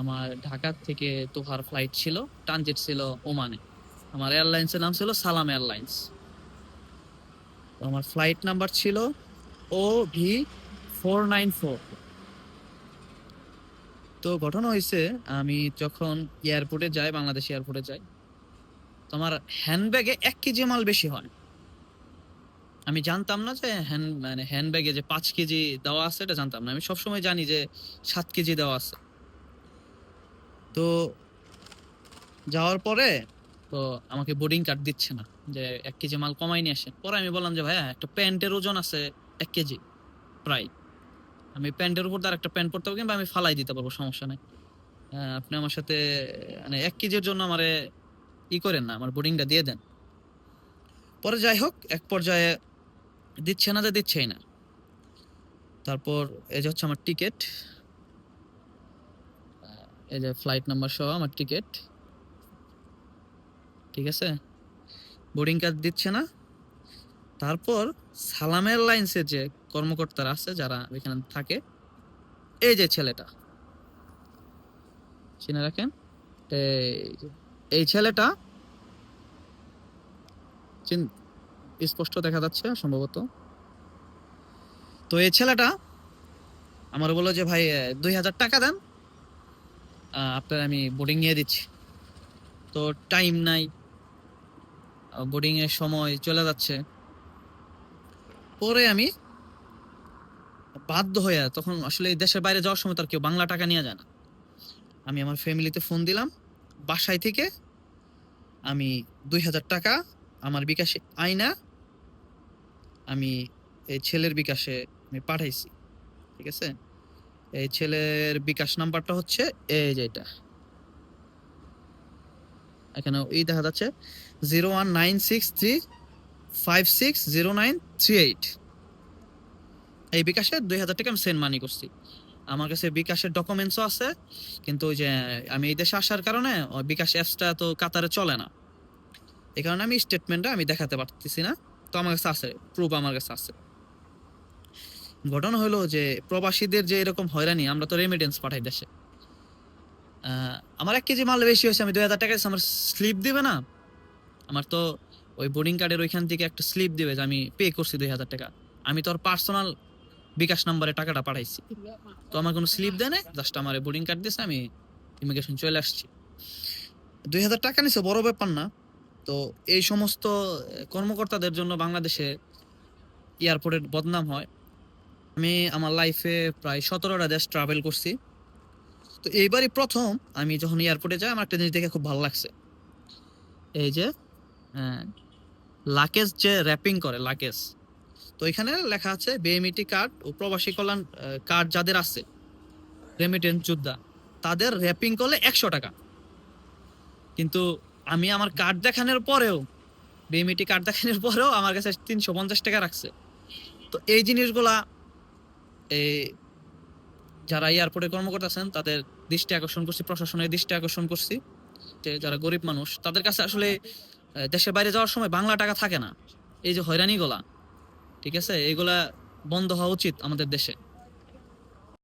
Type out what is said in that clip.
আমার ঢাকা থেকে তোহার ফ্লাইট ছিল, ট্রানজিট ছিল ওমানে। আমার এয়ারলাইন্সের নাম ছিল সালাম এয়ারলাইন্স। তো আমার ফ্লাইট নাম্বার ছিল OV494। তো ঘটনা হয়েছে, আমি যখন এয়ারপোর্টে যাই, বাংলাদেশ এয়ারপোর্টে যাই, তো আমার হ্যান্ডব্যাগে 1 কেজি মাল বেশি হয়। আমি জানতাম না যে হ্যান্ডব্যাগে যে 5 কেজি দেওয়া আছে, এটা জানতাম না। আমি সবসময় জানি যে 7 কেজি দেওয়া আছে। তো যাওয়ার পরে তো আমাকে বোর্ডিং কার্ড দিচ্ছে না, যে 1 কেজি মাল কমাই নিয়ে আসেন। পরে আমি বললাম যে ভাইয়া, একটা প্যান্টের ওজন আছে 1 কেজি প্রায়, আমি প্যান্টের উপর তার একটা প্যান্ট পরতে পারবো, কিংবা আমি ফালাই দিতে পারবো, সমস্যা নাই। আপনি আমার সাথে 1 কেজির জন্য আমারে করেন না, আমার বোর্ডিংটা দিয়ে দেন। পরে যাই হোক, এক পর্যায়ে দিচ্ছে না, যে দিচ্ছেই না। তারপর এই যে হচ্ছে আমার টিকিট, এই যে ফ্লাইট নাম্বার সহ আমার টিকিট, ঠিক আছে। বোর্ডিং কার্ড দিচ্ছে না। তারপর সালাম এয়ারলাইন্সের যে কর্মকর্তারা আছে, যারা এখানে থাকে, এই যে ছেলেটা, চিনে রাখেন, এই ছেলেটা স্পষ্ট দেখা যাচ্ছে সম্ভবত। তো এই ছেলেটা আমার বললো যে ভাই, 2000 টাকা দেন, আপনার আমি বোর্ডিং নিয়ে দিচ্ছি। তো টাইম নাই, বোর্ডিং এর সময় চলে যাচ্ছে। পরে আমি বাধ্য হয়ে, তখন আসলে দেশের বাইরে যাওয়ার সময় তার কেউ বাংলা টাকা নিয়ে যায় না, আমি আমার ফ্যামিলিতে ফোন দিলাম বাসায় থেকে। আমি 2000 টাকা আমার বিকাশে আইনা আমি এই ছেলের বিকাশে আমি পাঠাইছি, ঠিক আছে। এই ছেলের বিকাশ নাম্বারটা হচ্ছে এই যে এটা, এখানে দেখা যাচ্ছে 019635600938। এই বিকাশে 2000 টাকা আমি সেন্ড মানি করছি। আমার কাছে বিকাশের ডকুমেন্টসও আছে, কিন্তু ওই যে আমি এই দেশে আসার কারণে বিকাশ অ্যাপসটা তো কাতারে চলে না, এই কারণে আমি স্টেটমেন্টটা আমি দেখাতে পারতেছি না। তো আমার কাছে আছে, প্রুফ আমার কাছে আছে। ঘটনা হলো যে প্রবাসীদের যে এরকম হয়রানি, আমরা তো রেমিটেন্স পাঠাই দেশে। আমার 1 কেজি মাল বেশি হয়েছে, আমি 2000 টাকা আমার স্লিপ দিবে না? আমার তো ওই বোর্ডিং কার্ডের ওইখান থেকে একটা স্লিপ দিবে যে আমি পে করছি 2000 টাকা। আমি তো আর পার্সোনাল বিকাশ নাম্বারে টাকাটা পাঠাইছি, তো আমার কোনো স্লিপ দেয় না, জাস্ট আমার বোর্ডিং কার্ড দিয়েছে, আমি ইমিগ্রেশন চলে আসছি। 2000 টাকা নিছে, বড় ব্যাপার না। তো এই সমস্ত কর্মকর্তাদের জন্য বাংলাদেশে এয়ারপোর্টের বদনাম হয়। আমি আমার লাইফে প্রায় 17টা দেশ ট্রাভেল করছি। তো এইবারই প্রথম আমি যখন এয়ারপোর্টে যাই, আমার একটা জিনিস দেখে খুব ভালো লাগছে। এই যে লাগেজ যে র্যাপিং করে, লাগেজ, তো এখানে লেখা আছে বিএমইটি কার্ড ও প্রবাসী কল্যাণ কার্ড যাদের আছে, রেমিটেন্স যোদ্ধা, তাদের র্যাপিং করলে 100 টাকা। কিন্তু আমি আমার কার্ড দেখানোর পরেও, বিএমইটি কার্ড দেখানোর পরেও আমার কাছে 350 টাকা রাখছে। তো এই জিনিসগুলা এই যারা এয়ারপোর্টে কর্মকর্তা আছেন তাদের দৃষ্টি আকর্ষণ করছি, প্রশাসনের দৃষ্টি আকর্ষণ করছি, যে যারা গরিব মানুষ তাদের কাছে আসলে দেশের বাইরে যাওয়ার সময় বাংলা টাকা থাকে না। এই যে হয়রানিগুলা, ঠিক আছে, এগুলা বন্ধ হওয়া উচিত আমাদের দেশে।